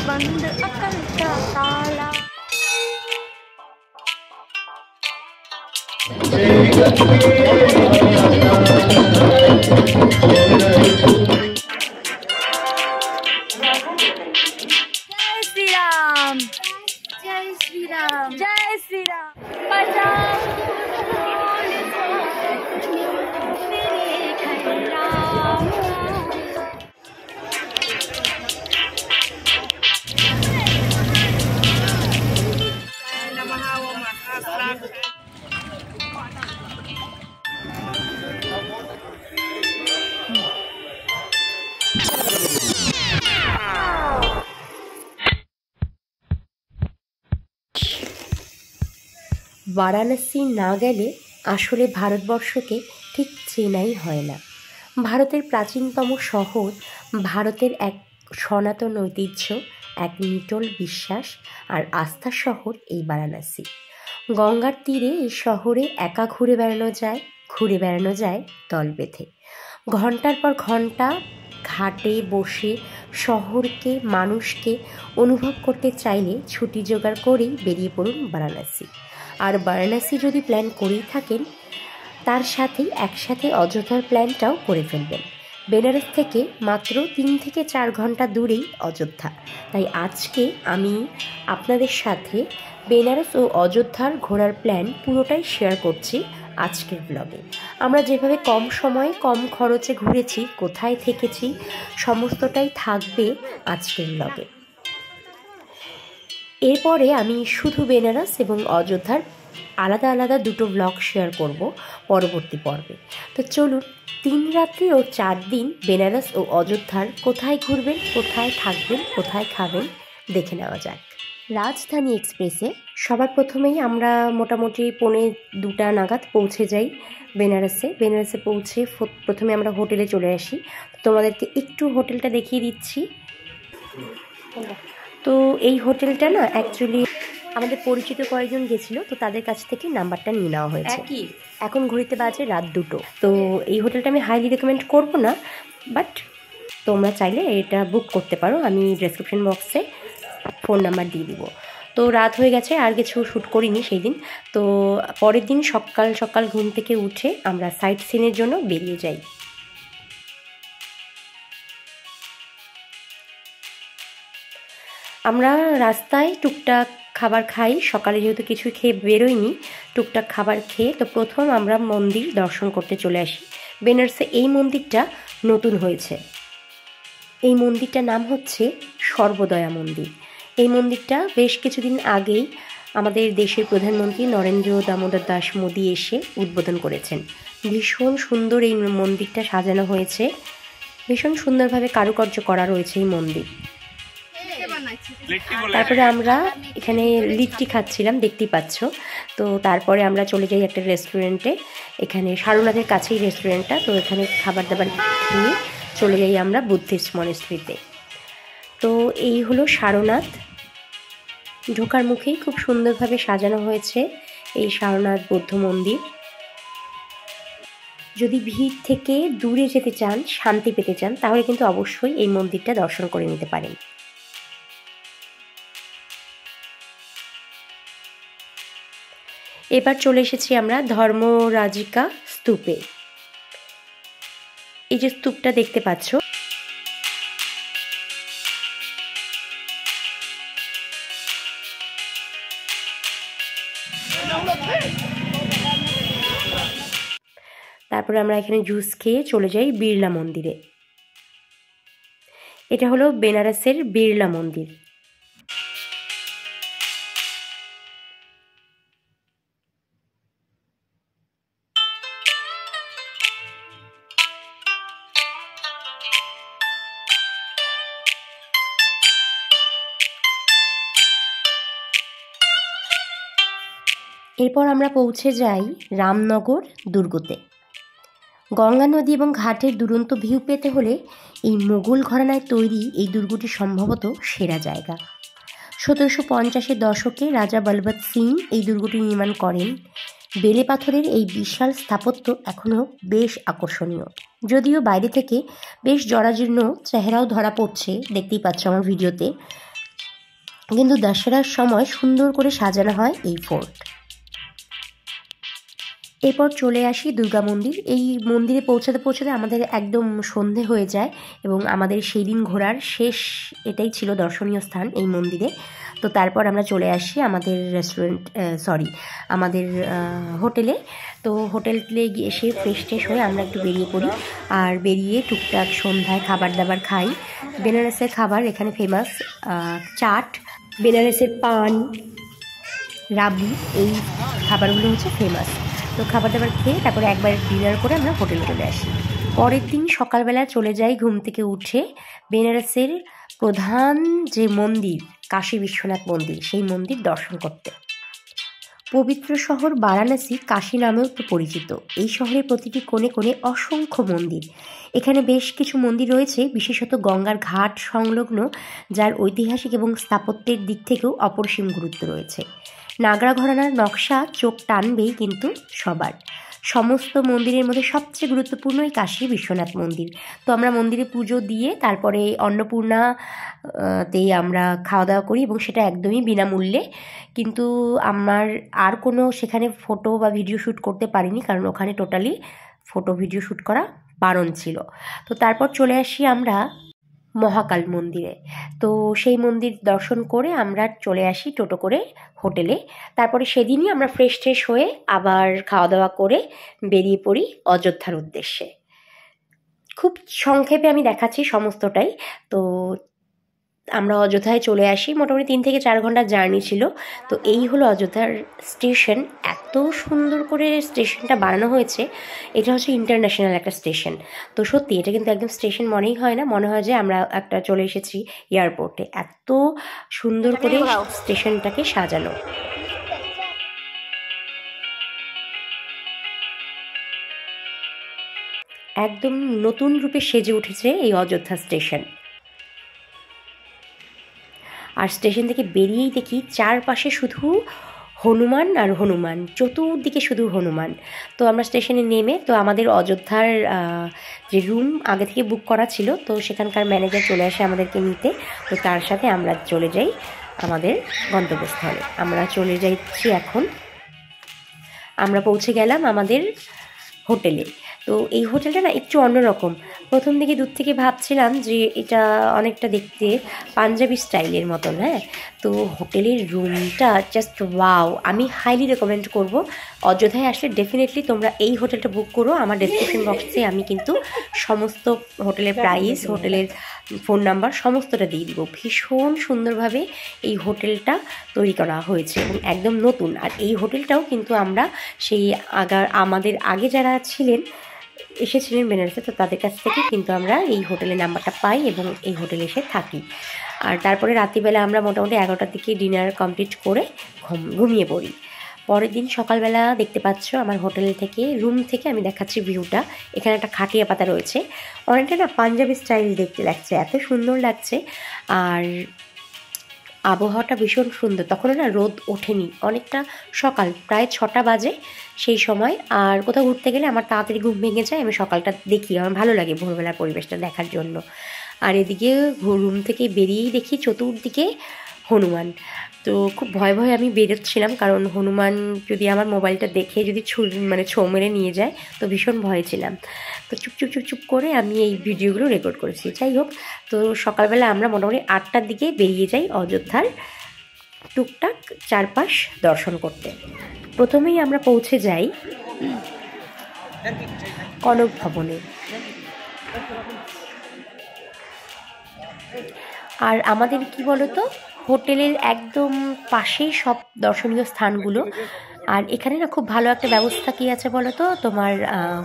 बंद अकल का ताला। जय श्री राम, जय श्री राम, जय श्री राम। বারাণসী না গেলে আসলে ভারতবর্ষকে ঠিক চেনাই হয় না। ভারতের প্রাচীনতম শহর, ভারতের এক সনাতন ঐতিহ্য, এক নিটল বিশ্বাস আর আস্থার শহর এই বারাণসী। গঙ্গার তীরে এই শহরে একা ঘুরে বেড়ানো যায় দল বেঁধে। ঘন্টার পর ঘন্টা ঘাটে বসে শহরকে, মানুষকে অনুভব করতে চাইলে ছুটি জোগাড় করেই বেরিয়ে পড়ুন বারাণসী। আর বারাণসী যদি প্ল্যান করেই থাকেন, তার সাথেই একসাথে অযোধ্যার প্ল্যানটাও করে ফেলবেন। বেনারস থেকে মাত্র 3 থেকে 4 ঘন্টা দূরেই অযোধ্যা। তাই আজকে আমি আপনাদের সাথে বেনারস ও অযোধ্যার ঘোরার প্ল্যান পুরোটাই শেয়ার করছি আজকের ব্লগে। আমরা যেভাবে কম সময়ে কম খরচে ঘুরেছি, কোথায় থেকেছি, সমস্তটাই থাকবে আজকের ব্লগে। এরপরে আমি শুধু বেনারস এবং অযোধ্যার আলাদা আলাদা দুটো ব্লগ শেয়ার করব পরবর্তী পর্বে। তো চলুন 3 রাত্রি ও 4 দিন বেনারস ও অযোধ্যার কোথায় ঘুরবেন, কোথায় থাকবেন, কোথায় খাবেন দেখে নেওয়া যাক। রাজধানী এক্সপ্রেসে সবার প্রথমেই আমরা মোটামুটি 1:45 নাগাদ পৌঁছে যাই বেনারসে পৌঁছে প্রথমে আমরা হোটেলে চলে আসি। তোমাদেরকে একটু হোটেলটা দেখিয়ে দিচ্ছি। তো এই হোটেলটা না অ্যাকচুয়ালি আমাদের পরিচিত কয়েকজন গেছিলো, তো তাদের কাছ থেকে নাম্বারটা নিয়ে নেওয়া হয়েছে। এখন ঘড়িতে বাজে রাত 2। তো এই হোটেলটা আমি হাইলি রেকমেন্ড করব না, বাট তোমরা চাইলে এটা বুক করতে পারো। আমি ডেসক্রিপশন বক্সে ফোন নাম্বার দিয়ে দিব। তো রাত হয়ে গেছে, আর কিছু শ্যুট করিনি সেই দিন। তো পরের দিন সকাল সকাল ঘুম থেকে উঠে আমরা সাইট সিনের জন্য বেরিয়ে যাই। আমরা রাস্তায় টুকটাক খাবার খাই। সকালে যেহেতু কিছু খেয়ে বেরোইনি, টুকটাক খাবার খেয়ে তো প্রথম আমরা মন্দির দর্শন করতে চলে আসি। বেনারসে এই মন্দিরটা নতুন হয়েছে। এই মন্দিরটার নাম হচ্ছে সর্বদয়া মন্দির। এই মন্দিরটা বেশ কিছুদিন আগেই আমাদের দেশের প্রধানমন্ত্রী নরেন্দ্র দামোদর দাস মোদী এসে উদ্বোধন করেছেন। ভীষণ সুন্দর এই মন্দিরটা সাজানো হয়েছে, ভীষণ সুন্দরভাবে কারুকার্য করা রয়েছে এই মন্দির। তারপরে আমরা এখানে লিট্টি খাচ্ছিলাম, দেখতেই পাচ্ছ। তো তারপরে আমরা চলে যাই একটা রেস্টুরেন্টে, এখানে সারনাথের কাছেই রেস্টুরেন্টটা। তো এখানে খাবার দাবার খেয়ে চলে যাই আমরা বুদ্ধিস্ট মনেস্ট্রিতে। তো এই হলো সারনাথ। ঢোকার মুখেই খুব সুন্দরভাবে সাজানো হয়েছে এই সারনাথ বৌদ্ধ মন্দির। যদি ভিড় থেকে দূরে যেতে চান, শান্তি পেতে চান, তাহলে কিন্তু অবশ্যই এই মন্দিরটা দর্শন করে নিতে পারেন। এবার চলে এসেছি আমরা ধর্মরাজিকা স্তূপে। এই যে স্তূপটা দেখতে পাচ্ছ, তারপরে আমরা এখানে জুস খেয়ে চলে যাই বিড়লা মন্দিরে। এটা হলো বেনারসের বিড়লা মন্দির। এরপর আমরা পৌঁছে যাই রামনগর দুর্গতে। গঙ্গা নদী এবং ঘাটের দুরন্ত ভিউ পেতে হলে এই মোগল ঘরানায় তৈরি এই দুর্গটি সম্ভবত সেরা জায়গা। 1750-এর দশকে রাজা বলবৎ সিং এই দুর্গটি নির্মাণ করেন। বেলে পাথরের এই বিশাল স্থাপত্য এখনও বেশ আকর্ষণীয়, যদিও বাইরে থেকে বেশ জরাজীর্ণ চেহারাও ধরা পড়ছে, দেখতেই পাচ্ছ আমার ভিডিওতে। কিন্তু দশেরার সময় সুন্দর করে সাজানো হয় এই ফোর্ট। এরপর চলে আসি দুর্গা মন্দির। এই মন্দিরে পৌঁছাতে পৌঁছাতে আমাদের একদম সন্ধে হয়ে যায় এবং আমাদের সেই দিন ঘোরার শেষ এটাই ছিল দর্শনীয় স্থান এই মন্দিরে। তো তারপর আমরা চলে আসি আমাদের আমাদের হোটেলে। তো হোটেলে গিয়ে এসে ফ্রেশ ট্রেশ হয়ে আমরা একটু বেরিয়ে পড়ি, আর বেরিয়ে টুকটাক সন্ধ্যায় খাবার দাবার খাই। বেনারসের খাবার এখানে ফেমাস, চাট, বেনারসের পান, রাবড়ি, এই খাবারগুলো হচ্ছে ফেমাস। তো খাবার দাবার খেয়ে তারপরে একবার ডিনার করে আমরা হোটেলে চলে আসি। পরের দিন সকালবেলা চলে যাই ঘুম থেকে উঠে বেনারসের প্রধান যে মন্দির কাশী বিশ্বনাথ মন্দির, সেই মন্দির দর্শন করতে। পবিত্র শহর বারাণসী কাশী নামেও তো পরিচিত। এই শহরের প্রতিটি কোণে কোণে অসংখ্য মন্দির। এখানে বেশ কিছু মন্দির রয়েছে, বিশেষত গঙ্গার ঘাট সংলগ্ন, যার ঐতিহাসিক এবং স্থাপত্যের দিক থেকেও অপরিসীম গুরুত্ব রয়েছে। নাগরা ঘরানার নকশা চোখ টানবেই কিন্তু সবার। সমস্ত মন্দিরের মধ্যে সবচেয়ে গুরুত্বপূর্ণ এই কাশী বিশ্বনাথ মন্দির। তো আমরা মন্দিরে পুজো দিয়ে তারপরে অন্নপূর্ণাতে আমরা খাওয়া দাওয়া করি এবং সেটা একদমই বিনামূল্যে। কিন্তু আমার আর কোনো সেখানে ফটো বা ভিডিও শ্যুট করতে পারিনি, কারণ ওখানে টোটালি ফটো ভিডিও শ্যুট করা বারণ ছিল। তো তারপর চলে আসি আমরা মহাকাল মন্দিরে। তো সেই মন্দির দর্শন করে আমরা চলে আসি টোটো করে হোটেলে। তারপরে সেদিনই আমরা ফ্রেশ ট্রেশ হয়ে আবার খাওয়া দাওয়া করে বেরিয়ে পড়ি অযোধ্যার উদ্দেশ্যে। খুব সংক্ষেপে আমি দেখাচ্ছি সমস্তটাই। তো আমরা অযোধ্যায় চলে আসি, মোটামুটি 3 থেকে 4 ঘন্টার জার্নি ছিল। তো এই হলো অযোধ্যার স্টেশন। এত সুন্দর করে স্টেশনটা বানানো হয়েছে, এটা হচ্ছে ইন্টারন্যাশনাল একটা স্টেশন। তো সত্যি এটা কিন্তু একদম স্টেশন মনেই হয় না, মনে হয় যে আমরা একটা চলে এসেছি এয়ারপোর্টে। এত সুন্দর করে স্টেশনটাকে সাজানো। একদম নতুন রূপে সেজে উঠেছে এই অযোধ্যা স্টেশন। আর স্টেশন থেকে বেরিয়েই দেখি চারপাশে শুধু হনুমান আর হনুমান, চতুর্দিকে শুধু হনুমান। তো আমরা স্টেশনে নেমে, তো আমাদের অযোধ্যার যে রুম আগে থেকে বুক করা ছিল, তো সেখানকার ম্যানেজার চলে আসে আমাদেরকে নিতে। তো তার সাথে আমরা চলে যাই আমাদের গন্তব্যস্থলে। আমরা চলে যাচ্ছি এখন। আমরা পৌঁছে গেলাম আমাদের হোটেলে। তো এই হোটেলটা না একটু অন্যরকম। প্রথম দিকে দূর থেকে ভাবছিলাম যে এটা অনেকটা দেখতে পাঞ্জাবি স্টাইলের মতন। হ্যাঁ, তো হোটেলের রুমটা জাস্ট ওয়াও। আমি হাইলি রেকমেন্ড করব, অযোধ্যায় আসলে ডেফিনেটলি তোমরা এই হোটেলটা বুক করো। আমার ডেসক্রিপশন বক্সে আমি কিন্তু সমস্ত হোটেলের প্রাইস, হোটেলের ফোন নাম্বার সমস্তটা দিয়ে দিব। ভীষণ সুন্দরভাবে এই হোটেলটা তৈরি করা হয়েছে এবং একদম নতুন। আর এই হোটেলটাও কিন্তু আমরা সেই আমাদের আগে যারা এসেছিলেন বেনারসে, তো তাদের কাছ থেকে কিন্তু আমরা এই হোটেলের নাম্বারটা পাই এবং এই হোটেলে এসে থাকি। আর তারপরে রাত্রিবেলা আমরা মোটামুটি 11টার দিকে ডিনার কমপ্লিট করে ঘুমিয়ে পড়ি। পরের দিন সকালবেলা দেখতে পাচ্ছ আমার হোটেল থেকে, রুম থেকে আমি দেখাচ্ছি ভিউটা। এখানে একটা খাটিয়া পাতা রয়েছে, অনেকটা না পাঞ্জাবি স্টাইল দেখতে লাগছে, এত সুন্দর লাগছে। আর আবহাওয়াটা ভীষণ সুন্দর। তখন না রোদ ওঠেনি, অনেকটা সকাল, প্রায় 6টা বাজে সেই সময়। আর কোথাও ঘুরতে গেলে আমার তাড়াতাড়ি ঘুম ভেঙে যায়, আমি সকালটা দেখি, আমার ভালো লাগে ভোরবেলার পরিবেশটা দেখার জন্য। আর এদিকে রুম থেকে বেরিয়েই দেখি চতুর্দিকে হনুমান। তো খুব ভয়ে ভয়ে আমি বেরোচ্ছিলাম, কারণ হনুমান যদি আমার মোবাইলটা দেখে যদি ছো মেরে নিয়ে যায়, তো ভীষণ ভয়ে ছিলাম। তো চুপ করে আমি এই ভিডিওগুলো রেকর্ড করেছি। যাই হোক, তো সকালবেলা আমরা মোটামুটি 8টার দিকে বেরিয়ে যাই অযোধ্যার টুকটাক চারপাশ দর্শন করতে। প্রথমেই আমরা পৌঁছে যাই কনক ভবনে। আর আমাদের কি বলতো, হোটেলের একদম পাশেই সব দর্শনীয় স্থানগুলো। আর এখানে না খুব ভালো একটা ব্যবস্থা কী আছে বলো তো, তোমার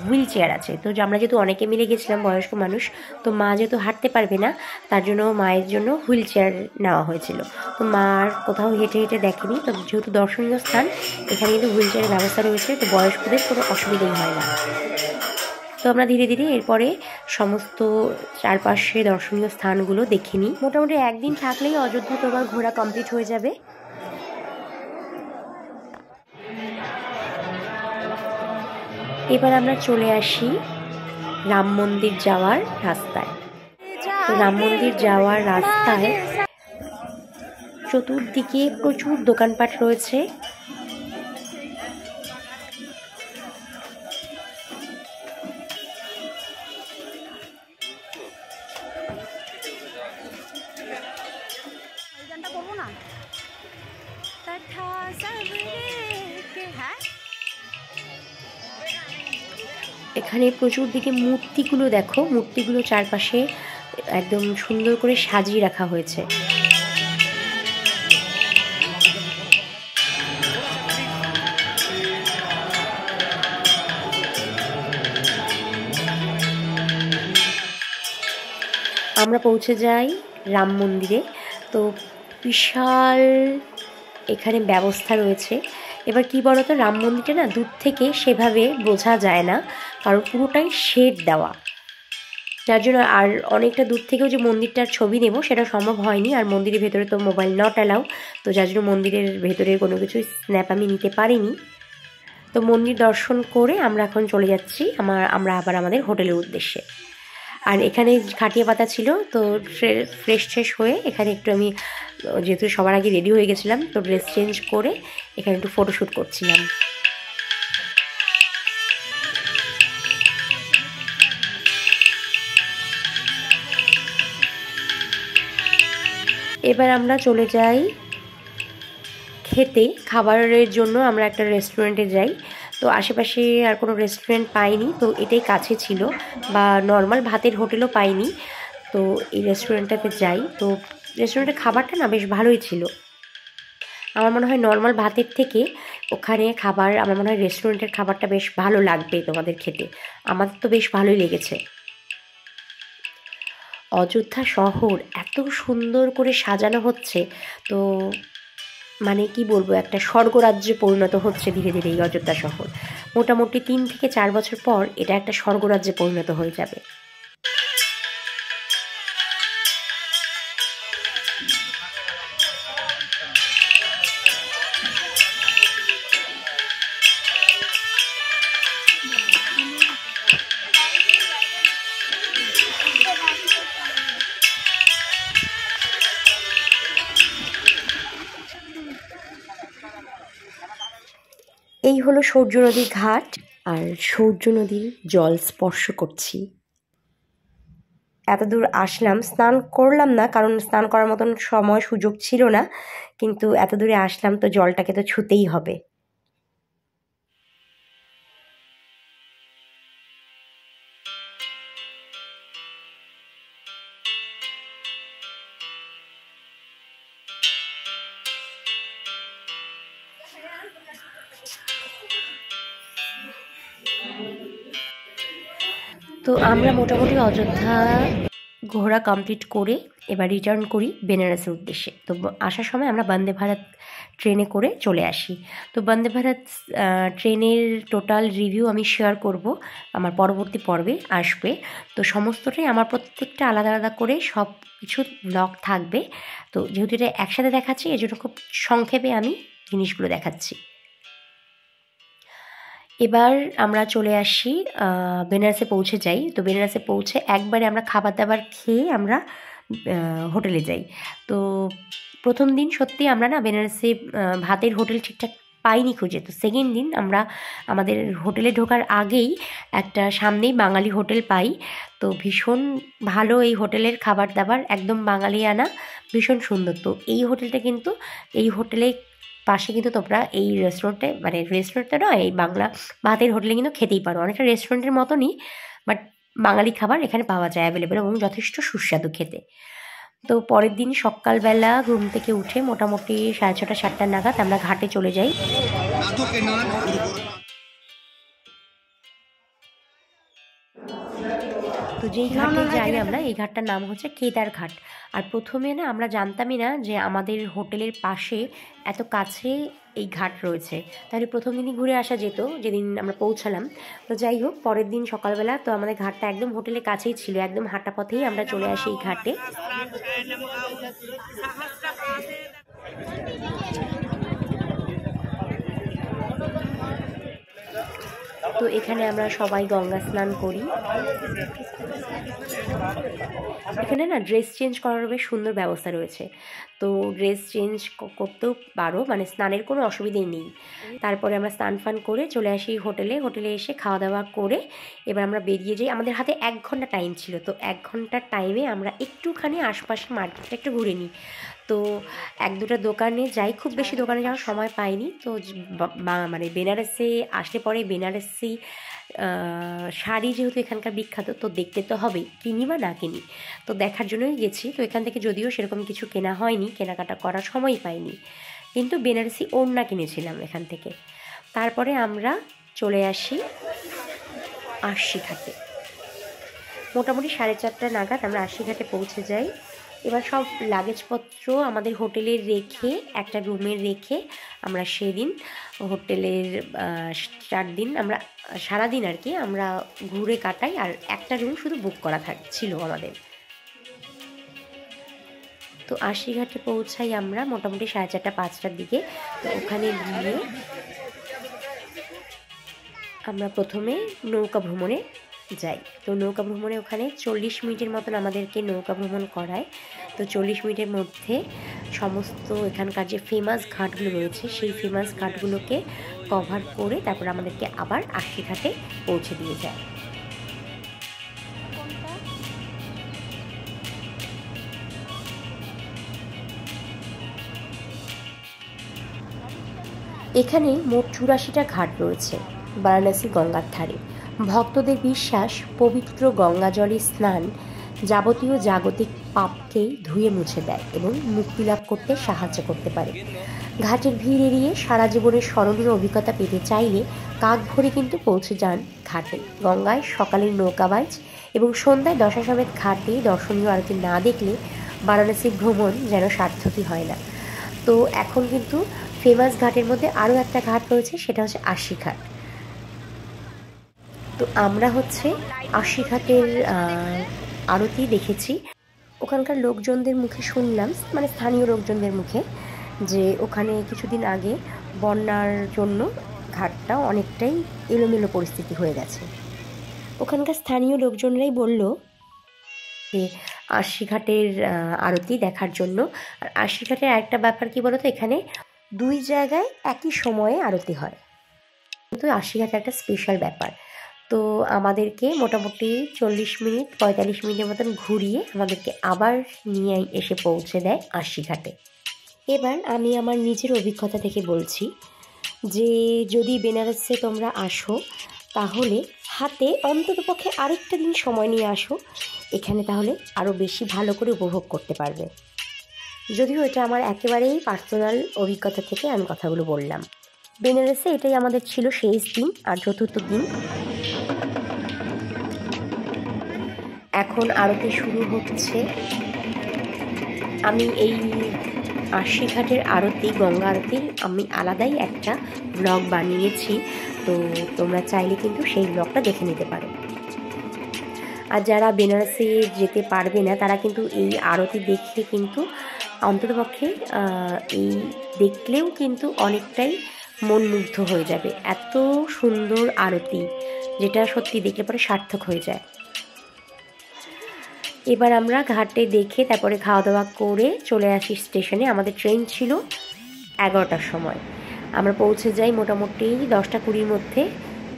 হুইল চেয়ার আছে। তো আমরা যেহেতু অনেকে মিলে গেছিলাম, বয়স্ক মানুষ, তো মা যেহেতু হাঁটতে পারবে না, তার জন্য মায়ের জন্য হুইল চেয়ার নেওয়া হয়েছিল। তো মা আর কোথাও হেঁটে দেখেনি, তো যেহেতু দর্শনীয় স্থান, এখানে কিন্তু হুইল চেয়ারের ব্যবস্থা রয়েছে, তো বয়স্কদের কোনো অসুবিধাই হয় না। তো আমরা ধীরে ধীরে এরপরে সমস্ত চারপাশে দর্শনীয় স্থানগুলো দেখে নিই। মোটামুটি একদিন থাকলেই অযোধ্যা তোমার ঘোরা কমপ্লিট হয়ে যাবে। এবার আমরা চলে আসি রাম মন্দির যাওয়ার রাস্তায়। তো রাম মন্দির যাওয়ার রাস্তায় চতুর্দিকে প্রচুর দোকানপাট রয়েছে। এখানে প্রচুর দিকে মূর্তিগুলো দেখো, মূর্তিগুলো চারপাশে একদম সুন্দর করে সাজিয়ে রাখা হয়েছে। আমরা পৌঁছে যাই রাম মন্দিরে। তো বিশাল এখানে ব্যবস্থা রয়েছে। এবার কি বলতো, রাম মন্দিরটা না দূর থেকে সেভাবে বোঝা যায় না, কারণ পুরোটাই শেড দেওয়া, যার জন্য আর অনেকটা দূর থেকেও যে মন্দিরটার ছবি নেব সেটা সম্ভব হয়নি। আর মন্দিরের ভেতরে তো মোবাইল নট অ্যালাউ, তো যার জন্য মন্দিরের ভেতরে কোনো কিছু স্ন্যাপ আমি নিতে পারিনি। তো মন্দির দর্শন করে আমরা এখন চলে যাচ্ছি আমরা আবার আমাদের হোটেলের উদ্দেশ্যে। আর এখানে খাটিয়া পাতা ছিল, তো ফ্রেশ হয়ে এখানে একটু আমি, যেহেতু সবার আগে রেডি হয়ে গেছিলাম, তো ড্রেস চেঞ্জ করে এখানে একটু ফটোশ্যুট করছিলাম। এবার আমরা চলে যাই খেতে, খাবারের জন্য আমরা একটা রেস্টুরেন্টে যাই। তো আশেপাশে আর কোনো রেস্টুরেন্ট পাইনি, তো এটাই কাছে ছিল, বা নর্মাল ভাতের হোটেলও পাইনি, তো এই রেস্টুরেন্টটাতে যাই। তো রেস্টুরেন্টের খাবারটা না বেশ ভালোই ছিল। আমার মনে হয় নর্মাল ভাতের থেকে ওখানে খাবার, আমার মনে হয় রেস্টুরেন্টের খাবারটা বেশ ভালো লাগবে তোমাদের খেতে। আমাদের তো বেশ ভালোই লেগেছে। অযোধ্যা শহর এত সুন্দর করে সাজানো হচ্ছে, তো মানে কি বলবো, একটা স্বর্গরাজ্যে পরিণত হচ্ছে ধীরে ধীরে এই অযোধ্যা শহর। মোটামুটি 3 থেকে 4 বছর পর এটা একটা স্বর্গরাজ্যে পরিণত হয়ে যাবে। এই হলো সূর্য নদীর ঘাট, আর সূর্য নদীর জল স্পর্শ করছি। এত দূর আসলাম, স্নান করলাম না, কারণ স্নান করার মতন সময় সুযোগ ছিল না, কিন্তু এত দূরে আসলাম তো জলটাকে তো ছুতেই হবে। তো আমরা মোটামুটি অযোধ্যা ঘোরা কমপ্লিট করে এবার রিটার্ন করি বেনারসের উদ্দেশ্যে। তো আসার সময় আমরা বন্দে ভারত ট্রেনে করে চলে আসি। তো বন্দে ভারত ট্রেনের টোটাল রিভিউ আমি শেয়ার করব, আমার পরবর্তী পর্বে আসবে। তো সমস্তটাই আমার প্রত্যেকটা আলাদা আলাদা করে সব কিছু ব্লগ থাকবে। তো যেহেতু এটা একসাথে দেখাচ্ছি, এজন্য খুব সংক্ষেপে আমি জিনিসগুলো দেখাচ্ছি। এবার আমরা চলে আসি, বেনারসে পৌঁছে যাই। তো বেনারসে পৌঁছে একবারে আমরা খাবার দাবার খেয়ে আমরা হোটেলে যাই। তো প্রথম দিন সত্যি আমরা না বেনারসে ভাতের হোটেল ঠিকঠাক পাইনি খুঁজে। তো সেকেন্ড দিন আমরা আমাদের হোটেলে ঢোকার আগেই একটা সামনেই বাঙালি হোটেল পাই। তো ভীষণ ভালো এই হোটেলের খাবার দাবার, একদম বাঙালিয়ানা, ভীষণ সুন্দর। তো এই হোটেলটা কিন্তু, এই হোটেলে পাশে কিন্তু তোমরা এই রেস্টুরেন্টে, মানে রেস্টুরেন্টে নয়, এই বাংলা ভাতের হোটেলে কিন্তু খেতেই পারো। অনেকটা রেস্টুরেন্টের মতনই, বাট বাঙালি খাবার এখানে পাওয়া যায় অ্যাভেলেবেল, এবং যথেষ্ট সুস্বাদু খেতে। তো পরের দিন সকালবেলা ঘুম থেকে উঠে মোটামুটি 6:30 7টা নাগাদ আমরা ঘাটে চলে যাই। তো যেই ঘাটে যাই আমরা, এই ঘাটটার নাম হচ্ছে কেদার ঘাট। আর প্রথমে না আমরা জানতামই না যে আমাদের হোটেলের পাশে এত কাছে এই ঘাট রয়েছে, তাহলে প্রথম দিনই ঘুরে আসা যেত যেদিন আমরা পৌঁছালাম। তো যাই হোক, পরের দিন সকালবেলা তো আমাদের ঘাটটা একদম হোটেলের কাছেই ছিল, একদম হাঁটা পথেই আমরা চলে আসি এই ঘাটে। তো এখানে আমরা সবাই গঙ্গা স্নান করি। এখানে না ড্রেস চেঞ্জ করার বেশ সুন্দর ব্যবস্থা রয়েছে, তো ড্রেস চেঞ্জ করতেও পারো, মানে স্নানের কোনো অসুবিধেই নেই। তারপরে আমরা স্নান ফান করে চলে আসি হোটেলে এসে খাওয়া দাওয়া করে এবার আমরা বেরিয়ে যাই। আমাদের হাতে 1 ঘন্টা টাইম ছিল, তো 1 ঘন্টার টাইমে আমরা একটুখানি আশপাশে মার্কেটটা একটু ঘুরে নিই। তো 1-2টা দোকানে যাই, খুব বেশি দোকানে যাওয়ার সময় পাইনি। তো মানে বেনারসে আসলে পরে বেনারসি শাড়ি যেহেতু এখানকার বিখ্যাত, তো দেখতে তো হবেই, কিনি বা না কিনি, তো দেখার জন্যই গেছি। তো এখান থেকে যদিও সেরকম কিছু কেনা হয়নি, কেনাকাটা করার সময়ই পাইনি, কিন্তু বেনারসি ওড়না কিনেছিলাম এখান থেকে। তারপরে আমরা চলে আসি আশিঘাটে। মোটামুটি 4:30 নাগাদ আমরা আশিঘাটে পৌঁছে যাই। এবার সব লাগেজপত্র আমাদের হোটেলে রেখে, একটা রুমে রেখে আমরা সেদিন হোটেলের 4 দিন আমরা সারাদিন আর কি আমরা ঘুরে কাটাই, আর একটা রুম শুধু বুক করা ছিল আমাদের। তো আশিঘাটে পৌঁছাই আমরা মোটামুটি 4:30-5টার দিকে। তো ওখানে গিয়ে আমরা প্রথমে নৌকা ভ্রমণে যাই। তো নৌকা ভ্রমণে ওখানে 40 মিনিটের মতন আমাদেরকে নৌকা ভ্রমণ করায়। তো 40 মিনিটের মধ্যে সমস্ত এখানকার যে ফেমাস ঘাটগুলো রয়েছে সেই ফেমাস ঘাটগুলোকে কভার করে তারপর আমাদেরকে আবার আশিঘাটে পৌঁছে দিয়ে যায়। এখানে মোট 84টা ঘাট রয়েছে বারাণসী গঙ্গার ধারে। ভক্তদের বিশ্বাস, পবিত্র গঙ্গা জলে স্নান যাবতীয় জাগতিক পাপকে ধুয়ে মুছে দেয় এবং মুক্তি লাভ করতে সাহায্য করতে পারে। ঘাটের ভিড় এড়িয়ে সারা জীবনের স্মরণীয় অভিজ্ঞতা পেতে চাইলে কাক ভরে কিন্তু পৌঁছে যান ঘাটে। গঙ্গায় সকালের নৌকাবাজ এবং সন্ধ্যায় দশাসমেত ঘাটে দর্শনীয় আরতি না দেখলে বারাণসী ভ্রমণ যেন সার্থকই হয় না। তো এখন কিন্তু ফেমাস ঘাটের মধ্যে আরও একটা ঘাট রয়েছে, সেটা হচ্ছে আশিঘাট। তো আমরা হচ্ছে আশিঘাটের আরতি দেখেছি। ওখানকার লোকজনদের মুখে শুনলাম, মানে স্থানীয় লোকজনদের মুখে, যে ওখানে কিছুদিন আগে বন্যার জন্য ঘাটটা অনেকটাই এলোমেলো পরিস্থিতি হয়ে গেছে। ওখানকার স্থানীয় লোকজনরাই বলল যে আশিঘাটের আরতি দেখার জন্য। আর আশিঘাটের একটা ব্যাপার কি বলতো, এখানে 2 জায়গায় একই সময়ে আরতি হয়, কিন্তু আশিঘাট একটা স্পেশাল ব্যাপার। তো আমাদেরকে মোটামুটি 40-45 মিনিটের মতন ঘুরিয়ে আমাদেরকে আবার নিয়ে এসে পৌঁছে দেয় আশিঘাটে। এবার আমি আমার নিজের অভিজ্ঞতা থেকে বলছি যে যদি বেনারসে তোমরা আসো তাহলে হাতে অন্ততপক্ষে আরেকটা দিন সময় নিয়ে আসো, এখানে তাহলে আরও বেশি ভালো করে উপভোগ করতে পারবে। যদিও এটা আমার একেবারেই পার্সোনাল অভিজ্ঞতা থেকে আমি কথাগুলো বললাম। বেনারসে এটাই আমাদের ছিল শেষ দিন আর চতুর্থ দিন। এখন আরতি শুরু হচ্ছে। আমি এই আশিঘাটের আরতি, গঙ্গা আরতির আমি আলাদাই একটা ব্লগ বানিয়েছি, তো তোমরা চাইলে কিন্তু সেই ব্লগটা দেখে নিতে পারো। আর যারা বেনারসে যেতে পারবে না তারা কিন্তু এই আরতি দেখে কিন্তু অন্ততপক্ষে এই দেখলেও কিন্তু অনেকটাই মন মুগ্ধ হয়ে যাবে। এত সুন্দর আরতি, যেটা সত্যি দেখলে পরে সার্থক হয়ে যায়। এবার আমরা ঘাটে দেখে তারপরে খাওয়া দাওয়া করে চলে আসি স্টেশনে। আমাদের ট্রেন ছিল 11টার সময়। আমরা পৌঁছে যাই মোটামুটি 10টা-20 মধ্যে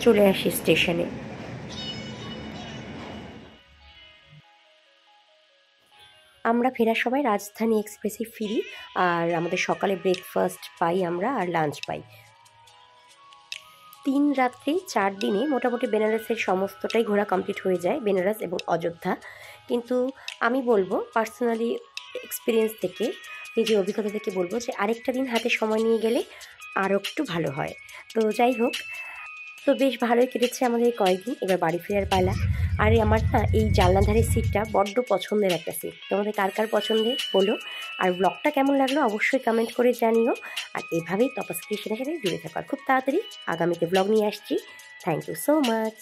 চলে আসি স্টেশনে। আমরা ফেরার সময় রাজধানী এক্সপ্রেসে ফিরি, আর আমাদের সকালে ব্রেকফাস্ট পাই আমরা, আর লাঞ্চ পাই। 3 রাত্রি 4 দিনে মোটামুটি বেনারসের সমস্তটাই ঘোরা কমপ্লিট হয়ে যায়, বেনারস এবং অযোধ্যা। কিন্তু আমি বলবো পার্সোনালি এক্সপিরিয়েন্স থেকে, নিজের অভিজ্ঞতা থেকে বলবো যে আরেকটা দিন হাতে সময় নিয়ে গেলে আরও একটু ভালো হয়। তো যাই হোক, তো বেশ ভালোই কেটেছে আমাদের কয়েকদিন। এবার বাড়ি ফেরার পালা। আর আমার না এই জানলা ধারের সিটটা বড্ড পছন্দের একটা সিট। তোমাদের কার কার পছন্দের বলো, আর ব্লগটা কেমন লাগলো অবশ্যই কমেন্ট করে জানিও। আর এভাবেই তপস্বী ক্রিয়েশনের সাথে জুড়ে থাকো। খুব তাড়াতাড়ি আগামীতে ব্লগ নিয়ে আসছি। Thank you so much.